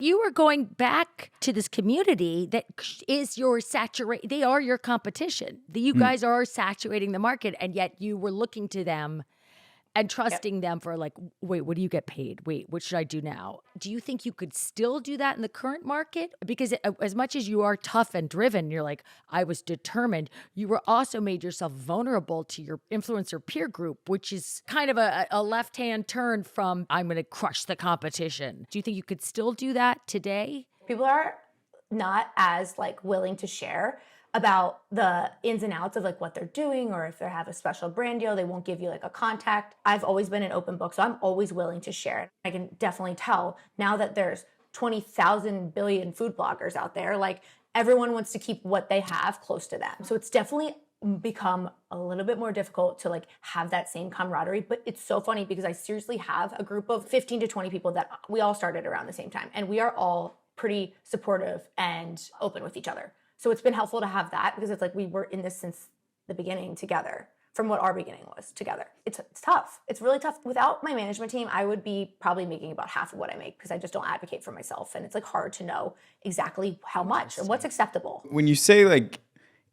You are going back to this community that is your they are your competition. You guys are saturating the market, and yet you were looking to them and trusting them for like, wait, what do you get paid? Wait, what should I do now? Do you think you could still do that in the current market? Because as much as you are tough and driven, you're like, I was determined, you were also made yourself vulnerable to your influencer peer group, which is kind of a left-hand turn from I'm going to crush the competition. Do you think you could still do that today? People are not as like willing to share about the ins and outs of like what they're doing, or if they have a special brand deal, they won't give you like a contact. I've always been an open book, so I'm always willing to share. I can definitely tell now that there's 20,000 billion food bloggers out there, like everyone wants to keep what they have close to them. So it's definitely become a little bit more difficult to like have that same camaraderie. But it's so funny because I seriously have a group of 15 to 20 people that we all started around the same time, and we are all pretty supportive and open with each other. So it's been helpful to have that because it's like we were in this since the beginning together, from what our beginning was together. It's tough. It's really tough. Without my management team, I would be probably making about half of what I make because I just don't advocate for myself. And it's like hard to know exactly how much and what's acceptable. When you say like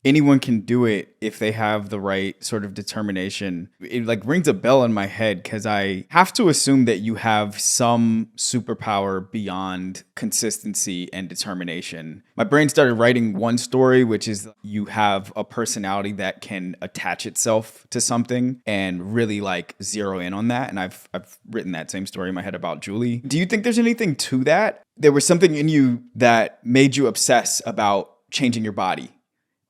anyone can do it if they have the right sort of determination, it like rings a bell in my head because I have to assume that you have some superpower beyond consistency and determination. My brain started writing one story, which is you have a personality that can attach itself to something and really like zero in on that. And I've written that same story in my head about Julie. Do you think there's anything to that? There was something in you that made you obsess about changing your body.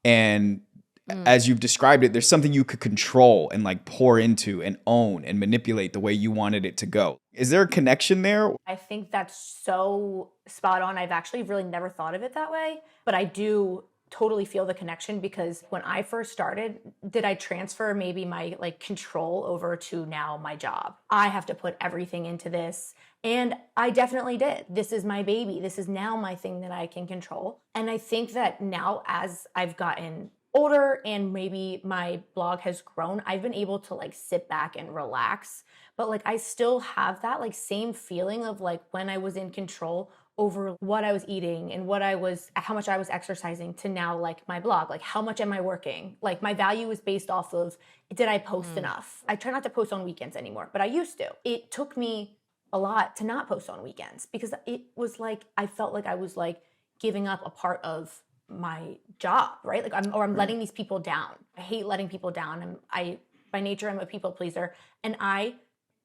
And as you've described it, there's something you could control and like pour into and own and manipulate the way you wanted it to go. Is there a connection there? I think that's so spot on. I've actually really never thought of it that way, but I do totally feel the connection because when I first started, did I transfer maybe my like control over to now my job? I have to put everything into this. And I definitely did. This is my baby. This is now my thing that I can control. And I think that now as I've gotten older and maybe my blog has grown, I've been able to like sit back and relax. But like I still have that like same feeling of like when I was in control over what I was eating and how much I was exercising to now like my blog, like how much am I working? Like my value is based off of, did I post enough? I try not to post on weekends anymore, but I used to. It took me a lot to not post on weekends because it was like, I felt like I was like giving up a part of my job, right? Like I'm letting these people down. I hate letting people down. By nature, I'm a people pleaser. And I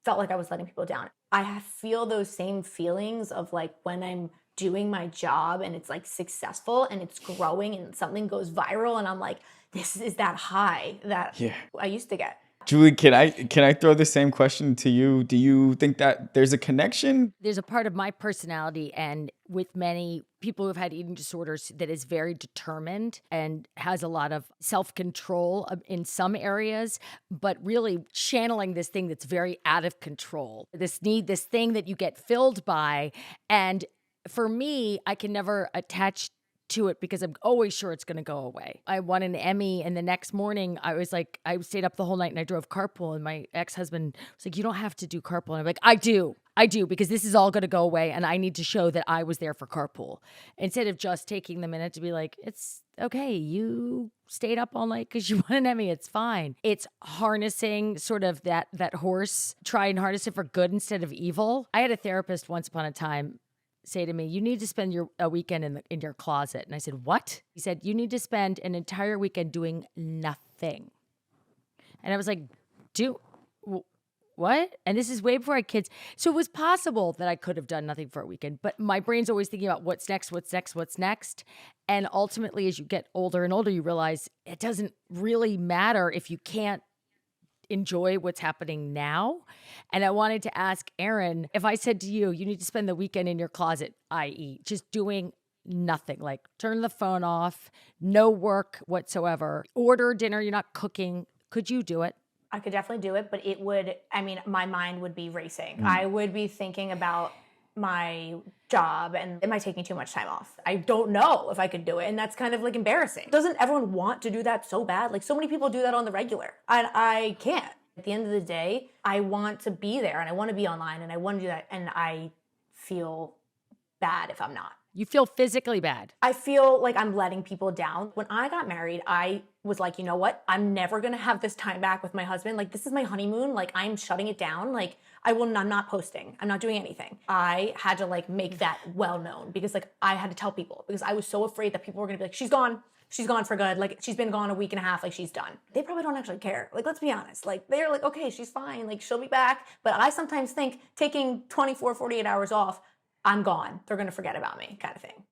felt like I was letting people down. I feel those same feelings of like when I'm doing my job and it's like successful and it's growing and something goes viral and I'm like, this is that high that I used to get. Julie, can I throw the same question to you? Do you think that there's a connection? There's a part of my personality and with many people who've had eating disorders that is very determined and has a lot of self-control in some areas, but really channeling this thing that's very out of control. This thing that you get filled by. And for me, I can never attach to it because I'm always sure it's going to go away. I won an Emmy and the next morning I stayed up the whole night and I drove carpool and my ex-husband was like, you don't have to do carpool. And I'm like, I do because this is all going to go away and I need to show that I was there for carpool instead of just taking the minute to be like, it's okay. You stayed up all night because you won an Emmy. It's fine. It's harnessing sort of that horse, try and harness it for good instead of evil. I had a therapist once upon a time say to me, you need to spend a weekend in your closet. And I said, what? He said, you need to spend an entire weekend doing nothing. And I was like, what? And this is way before I had kids. So it was possible that I could have done nothing for a weekend, but my brain's always thinking about what's next. And ultimately, as you get older and older, you realize it doesn't really matter if you can't enjoy what's happening now. And I wanted to ask Erin, if I said to you, you need to spend the weekend in your closet, i.e. just doing nothing, like turn the phone off, no work whatsoever, order dinner, you're not cooking, could you do it? I could definitely do it, but my mind would be racing. I would be thinking about my job and am I taking too much time off? I don't know if I could do it. And that's kind of like embarrassing. Doesn't everyone want to do that so bad? Like so many people do that on the regular. And I can't. At the end of the day, I want to be there and I want to be online and I want to do that. And I feel bad if I'm not. You feel physically bad. I feel like I'm letting people down. When I got married, I was like, you know what? I'm never going to have this time back with my husband. Like, this is my honeymoon. Like, I'm shutting it down. Like, I'm not posting. I'm not doing anything. I had to like make that well known because like I had to tell people because I was so afraid that people were going to be like, she's gone. She's gone for good. Like, she's been gone a week and a half. Like, she's done. They probably don't actually care. Like, let's be honest. Like, they're like, okay, she's fine. Like, she'll be back. But I sometimes think taking 24, 48 hours off, I'm gone. They're going to forget about me kind of thing.